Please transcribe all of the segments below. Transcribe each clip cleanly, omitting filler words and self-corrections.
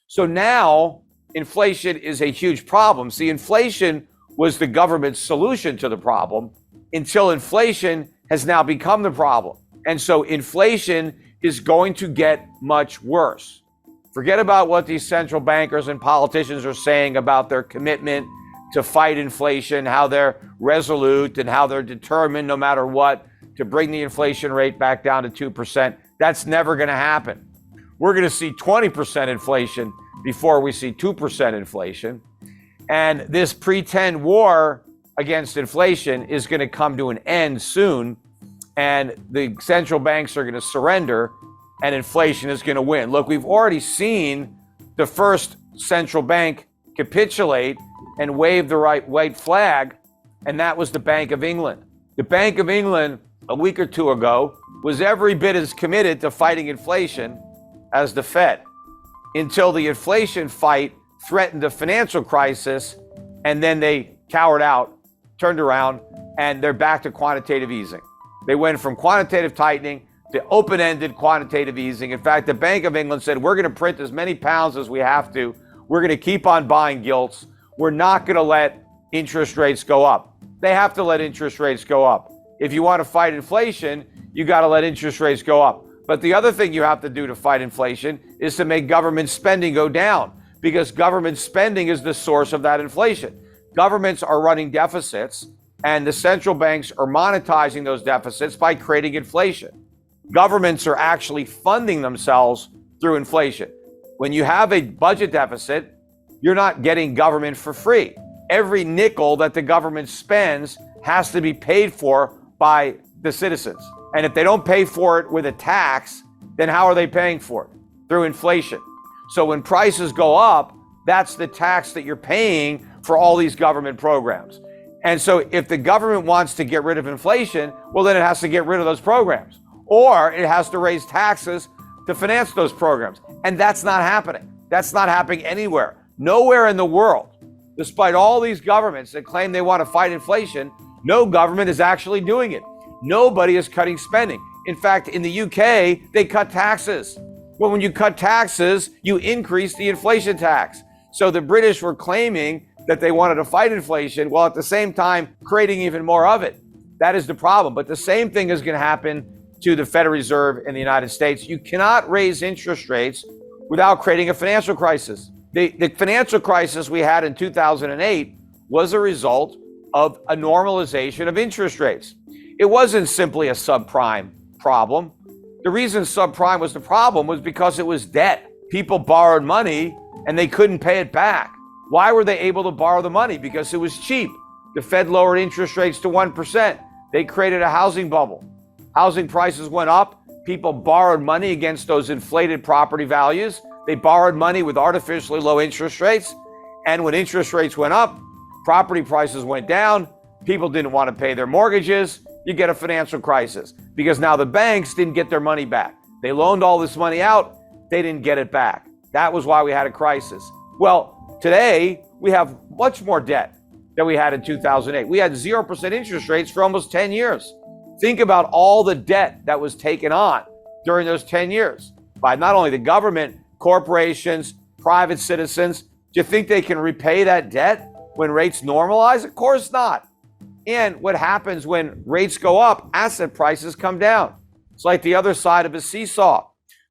So now inflation is a huge problem. See, inflation was the government's solution to the problem until inflation has now become the problem. And so inflation is going to get much worse. Forget about what these central bankers and politicians are saying about their commitment to fight inflation, how they're resolute and how they're determined no matter what to bring the inflation rate back down to 2%. That's never going to happen. We're going to see 20% inflation before we see 2% inflation. And this pretend war against inflation is going to come to an end soon. And the central banks are going to surrender and inflation is going to win. Look, we've already seen the first central bank capitulate and wave the white flag, and that was the Bank of England. The Bank of England, a week or two ago, was every bit as committed to fighting inflation as the Fed, until the inflation fight threatened a financial crisis, and then they cowered out, turned around, and they're back to quantitative easing. They went from quantitative tightening to open-ended quantitative easing. In fact, the Bank of England said, we're going to print as many pounds as we have to. We're going to keep on buying gilts. We're not going to let interest rates go up. They have to let interest rates go up. If you want to fight inflation, you got to let interest rates go up. But the other thing you have to do to fight inflation is to make government spending go down, because government spending is the source of that inflation. Governments are running deficits, and the central banks are monetizing those deficits by creating inflation. Governments are actually funding themselves through inflation. When you have a budget deficit, you're not getting government for free. Every nickel that the government spends has to be paid for by the citizens. And if they don't pay for it with a tax, then how are they paying for it? Through inflation. So when prices go up, that's the tax that you're paying for all these government programs. And so if the government wants to get rid of inflation, well, then it has to get rid of those programs, or it has to raise taxes to finance those programs. And that's not happening. That's not happening anywhere. Nowhere in the world, despite all these governments that claim they want to fight inflation, no government is actually doing it. Nobody is cutting spending. In fact, in the UK, they cut taxes. Well, when you cut taxes, you increase the inflation tax. So the British were claiming that they wanted to fight inflation, while at the same time creating even more of it. That is the problem. But the same thing is going to happen to the Federal Reserve in the United States. You cannot raise interest rates without creating a financial crisis. The financial crisis we had in 2008 was a result of a normalization of interest rates. It wasn't simply a subprime problem. The reason subprime was the problem was because it was debt. People borrowed money and they couldn't pay it back. Why were they able to borrow the money? Because it was cheap. The Fed lowered interest rates to 1%. They created a housing bubble. Housing prices went up. People borrowed money against those inflated property values. They borrowed money with artificially low interest rates. And when interest rates went up, property prices went down. People didn't want to pay their mortgages. You get a financial crisis because now the banks didn't get their money back. They loaned all this money out. They didn't get it back. That was why we had a crisis. Well, today we have much more debt than we had in 2008. We had 0% interest rates for almost 10 years. Think about all the debt that was taken on during those 10 years by not only the government, corporations, private citizens. Do you think they can repay that debt when rates normalize? Of course not. And what happens when rates go up, asset prices come down. It's like the other side of a seesaw.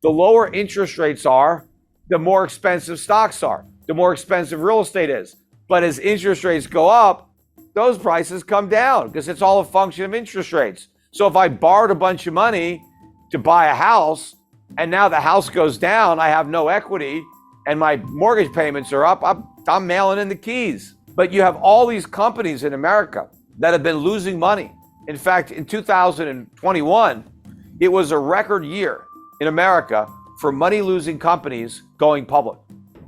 The lower interest rates are, the more expensive stocks are, the more expensive real estate is. But as interest rates go up, those prices come down because it's all a function of interest rates. So if I borrowed a bunch of money to buy a house and now the house goes down, I have no equity and my mortgage payments are up, I'm mailing in the keys. But you have all these companies in America that have been losing money. In fact, in 2021, it was a record year in America for money-losing companies going public.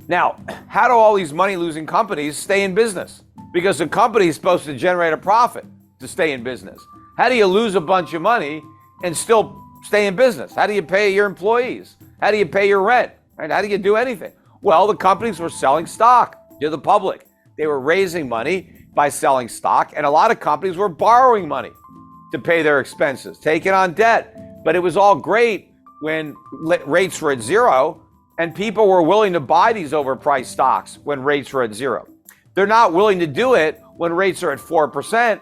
Now, how do all these money-losing companies stay in business? Because the company is supposed to generate a profit to stay in business. How do you lose a bunch of money and still stay in business? How do you pay your employees? How do you pay your rent? Right? How do you do anything? Well, the companies were selling stock to the public. They were raising money by selling stock, and a lot of companies were borrowing money to pay their expenses, taking on debt. But it was all great when rates were at zero, And people were willing to buy these overpriced stocks when rates were at zero. They're not willing to do it when rates are at 4%.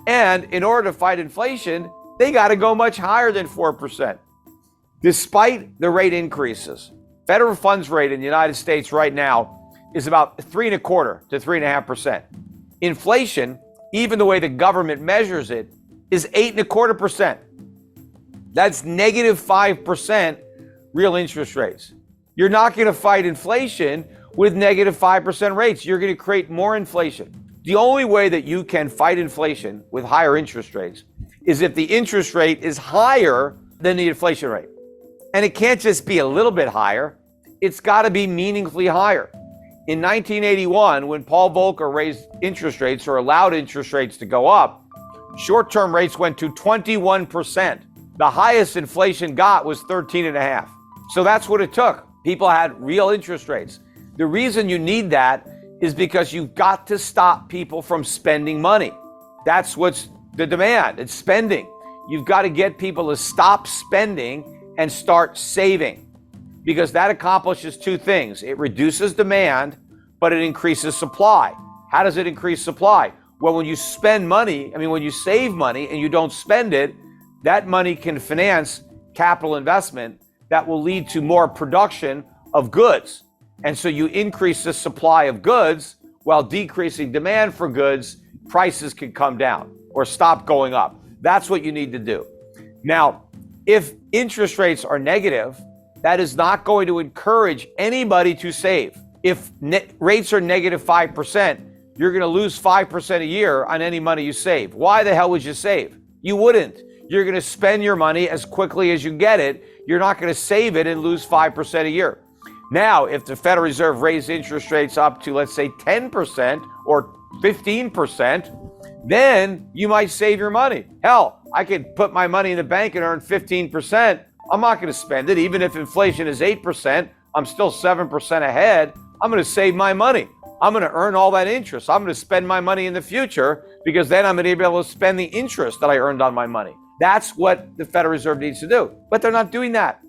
And in order to fight inflation, they got to go much higher than 4%. Despite the rate increases, federal funds rate in the United States right now is about 3.25% to 3.5%. Inflation, even the way the government measures it, is 8.25%. That's negative 5% real interest rates. You're not going to fight inflation with negative 5% rates. You're going to create more inflation. The only way that you can fight inflation with higher interest rates is if the interest rate is higher than the inflation rate. And it can't just be a little bit higher. It's got to be meaningfully higher. In 1981, when Paul Volcker raised interest rates or allowed interest rates to go up, short-term rates went to 21%. The highest inflation got was 13.5%. So that's what it took. People had real interest rates. The reason you need that is because you've got to stop people from spending money. That's what's the demand. It's spending. You've got to get people to stop spending and start saving, because that accomplishes two things. It reduces demand, but it increases supply. How does it increase supply? Well, when you spend money, when you save money and you don't spend it, that money can finance capital investment that will lead to more production of goods. And so you increase the supply of goods while decreasing demand for goods, prices can come down or stop going up. That's what you need to do. Now, if interest rates are negative, that is not going to encourage anybody to save. If rates are negative 5%, you're going to lose 5% a year on any money you save. Why the hell would you save? You wouldn't. You're going to spend your money as quickly as you get it. You're not going to save it and lose 5% a year. Now, if the Federal Reserve raised interest rates up to, let's say, 10% or 15%, then you might save your money. Hell, I could put my money in the bank and earn 15%. I'm not going to spend it. Even if inflation is 8%, I'm still 7% ahead. I'm going to save my money. I'm going to earn all that interest. I'm going to spend my money in the future, because then I'm going to be able to spend the interest that I earned on my money. That's what the Federal Reserve needs to do. But they're not doing that.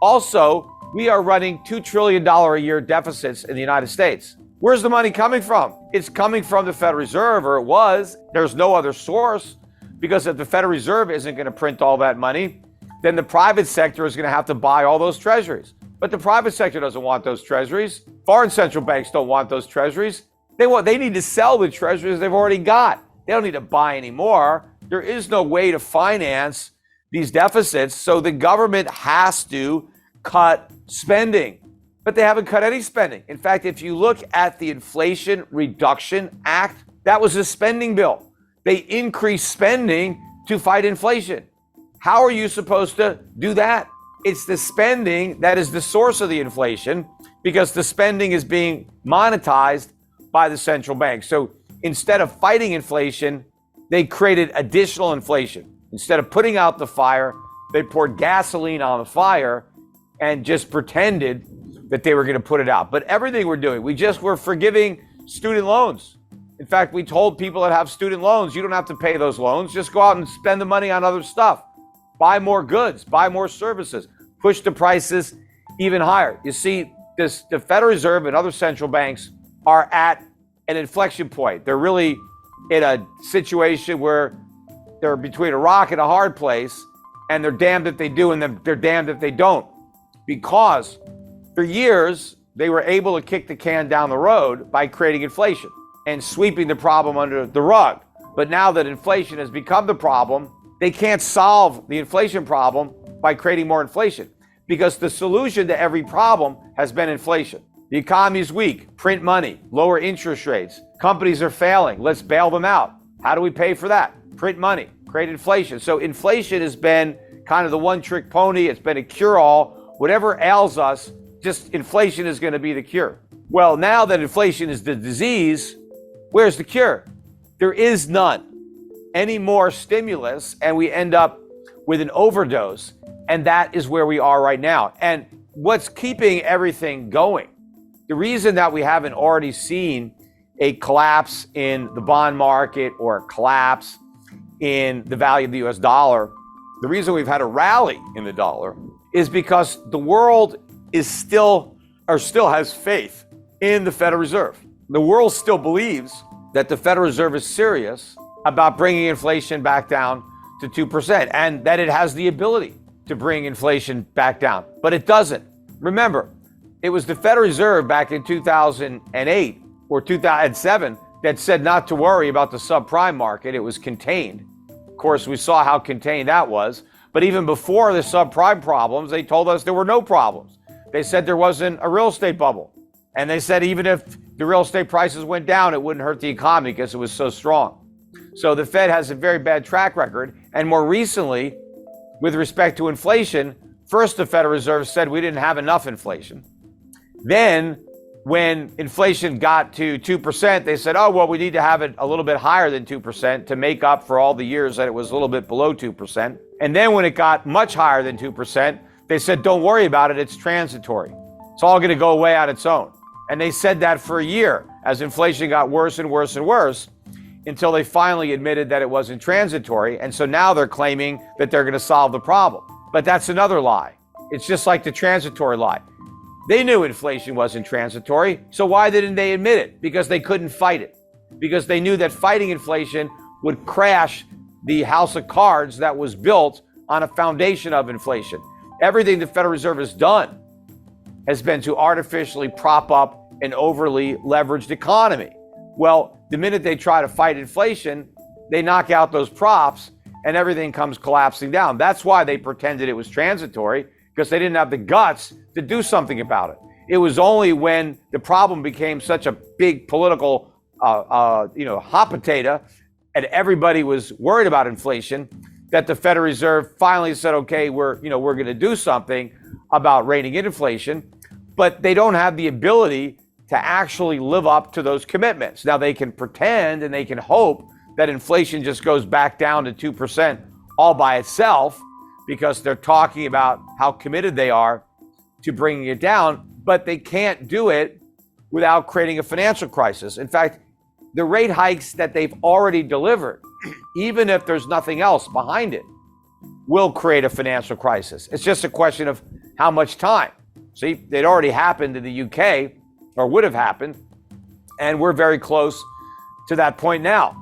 Also, we are running $2 trillion a year deficits in the United States. Where's the money coming from? It's coming from the Federal Reserve, or it was. There's no other source, because if the Federal Reserve isn't going to print all that money, then the private sector is going to have to buy all those treasuries. But the private sector doesn't want those treasuries. Foreign central banks don't want those treasuries. They need to sell the treasuries they've already got. They don't need to buy any more. There is no way to finance these deficits, so the government has to cut spending. But they haven't cut any spending. In fact, if you look at the Inflation Reduction Act, that was a spending bill. They increased spending to fight inflation. How are you supposed to do that? It's the spending that is the source of the inflation, because the spending is being monetized by the central bank. So instead of fighting inflation, they created additional inflation. Instead of putting out the fire, they poured gasoline on the fire and just pretended that they were going to put it out. But everything we're doing, we're forgiving student loans. In fact, we told people that have student loans, you don't have to pay those loans. Just go out and spend the money on other stuff. Buy more goods, buy more services, push the prices even higher. You see, the Federal Reserve and other central banks are at an inflection point. They're really in a situation where they're between a rock and a hard place, and they're damned if they do and they're damned if they don't. Because for years, they were able to kick the can down the road by creating inflation and sweeping the problem under the rug. But now that inflation has become the problem, they can't solve the inflation problem by creating more inflation, because the solution to every problem has been inflation. The economy is weak, print money, lower interest rates. Companies are failing, let's bail them out. How do we pay for that? Print money, create inflation. So inflation has been kind of the one-trick pony. It's been a cure-all. Whatever ails us, just inflation is going to be the cure. Well, now that inflation is the disease, where's the cure? There is none. Any more stimulus, and we end up with an overdose. And that is where we are right now. And what's keeping everything going, the reason that we haven't already seen a collapse in the bond market or a collapse in the value of the US dollar, the reason we've had a rally in the dollar is because the world is still has faith in the Federal Reserve. The world still believes that the Federal Reserve is serious about bringing inflation back down to 2% and that it has the ability to bring inflation back down, but it doesn't. Remember, it was the Federal Reserve back in 2008 or 2007 that said not to worry about the subprime market. It was contained. Of course, we saw how contained that was. But even before the subprime problems, they told us there were no problems. They said there wasn't a real estate bubble. And they said even if the real estate prices went down, it wouldn't hurt the economy because it was so strong. So the Fed has a very bad track record. And more recently, with respect to inflation, first the Federal Reserve said we didn't have enough inflation. Then when inflation got to 2%, they said, oh, well, we need to have it a little bit higher than 2% to make up for all the years that it was a little bit below 2%. And then when it got much higher than 2%, they said, don't worry about it, it's transitory. It's all going to go away on its own. And they said that for a year as inflation got worse and worse and worse until they finally admitted that it wasn't transitory. And so now they're claiming that they're going to solve the problem. But that's another lie. It's just like the transitory lie. They knew inflation wasn't transitory, so why didn't they admit it? Because they couldn't fight it. Because they knew that fighting inflation would crash the house of cards that was built on a foundation of inflation. Everything the Federal Reserve has done has been to artificially prop up an overly leveraged economy. Well, the minute they try to fight inflation, they knock out those props and everything comes collapsing down. That's why they pretended it was transitory, because they didn't have the guts to do something about it. It was only when the problem became such a big political, hot potato, and everybody was worried about inflation, that the Federal Reserve finally said, okay, we're going to do something about reining in inflation, but they don't have the ability to actually live up to those commitments. Now they can pretend and they can hope that inflation just goes back down to 2% all by itself, because they're talking about how committed they are to bringing it down, but they can't do it without creating a financial crisis. In fact, the rate hikes that they've already delivered, even if there's nothing else behind it, will create a financial crisis. It's just a question of how much time. See, it already happened in the UK, or would have happened, and we're very close to that point now.